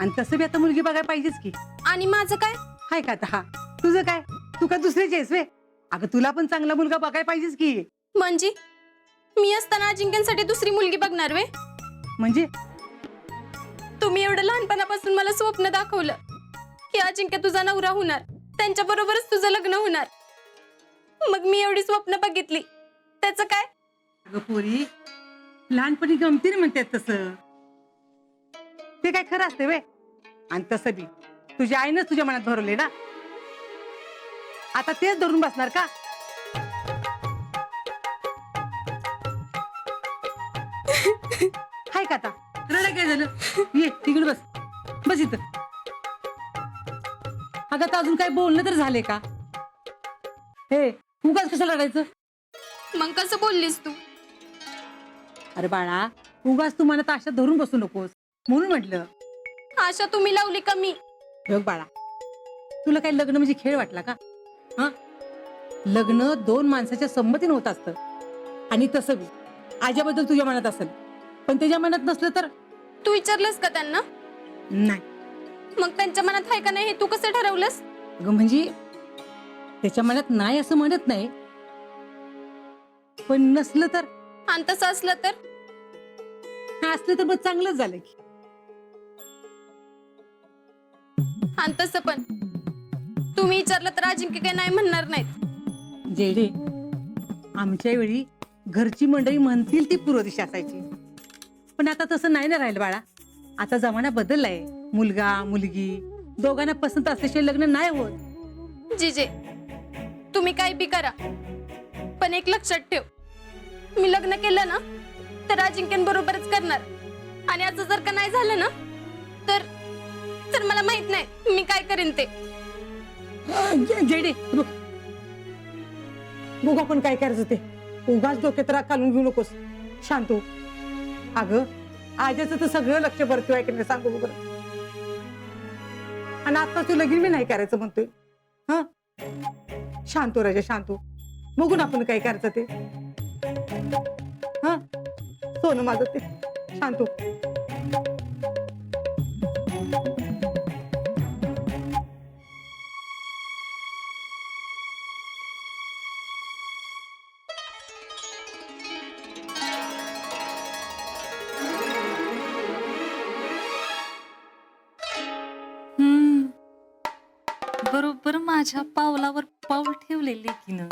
आणि तसं बी आता मुलगी बघायला पाहिजेच की. आणि माझं काय? हाय का आता हा तुझं काय? तू का दुसरीच आहेस वे? अगं तुला पण चांगला मुलगा बघायला पाहिजेच की. म्हणजे मी असताना अजिंक्यांसाठी दुसरी मुलगी बघणार वे? म्हणजे तुम्ही एवढं लहानपणापासून मला स्वप्न दाखवलं की अजिंक्य तुझा नवरा होणार, त्यांच्या बरोबरच तुझं लग्न होणार. मग मी एवढी स्वप्न बघितली, त्याचं काय? अगं पोरी, लहानपणी गमतीने म्हणतात तसं. ते काय खरं असते वे? आणि तसं बी तुझ्या आईनच तुझ्या मनात भरवले ना. आता तेच धरून बसणार का? हाय का आता रडा काय झालं? ये तिकडे बस, बस इथं. अगं आता अजून काय बोलणं तर झाले का? हे उगाच कसं लढायचं? मग कसं बोललीस तू? अरे बाळा, उगाच तू मनात आशा धरून बसू नकोस म्हणून म्हटलं. आशा तुम्ही लावली का मी? बघ बाळा, तुला काही लग्न म्हणजे खेळ वाटला का? हा, लग्न दोन माणसाच्या संमतीने होत असतं. आणि तसं बी आज्याबद्दल तुझ्या मनात असेल, पण त्याच्या मनात नसलं तर? तू विचारलंस का त्यांना? नाही. मग त्यांच्या मनात आहे का नाही हे तू कसं ठरवलंस? अगं म्हणजे त्याच्या मनात नाही असं म्हणत नाही, पण नसलं तर? आणि तसं असलं तर? हा, असलं तर मग चांगलंच झालं की. आणि तसं पण तुम्ही विचारलं तर अजिंक्य काय नाही म्हणणार नाहीत. जेडे, आमच्या वेळी घरची मंडळी म्हणतील ती पूर्व दिशा असायची, पण आता तसं नाही ना राहिलं बाळा. आता जमाना बदललाय. मुलगा मुलगी दोघांना पसंत असल्याशिवाय लग्न नाही होत. जिजे, तुम्ही काय बी करा, पण एक लक्षात ठेव, मी लग्न केलं ना तर अजिंक्यांबरोबरच करणार. आणि असं जर का नाही झालं ना तर तर मला माहित नाही मी काय करेन ते. जेडे बघ, बघू आपण काय करायचं ते. उगाच डोक्यात राग घालून घेऊ नकोस. शांत हो. अगं आज्याचं तर सगळं लक्ष भरतोय ऐकण्याला सांगू बरं. आणि आता तू लगीन मी नाही करायचं म्हणतोय. हा, शांत हो राजा, शांत हो. बघू ना आपण काय करायचं ते. हा, सोनं माझं ते. शांत हो. बरोबर माझ्या पावलावर पाऊल ठेवले लेकीनं.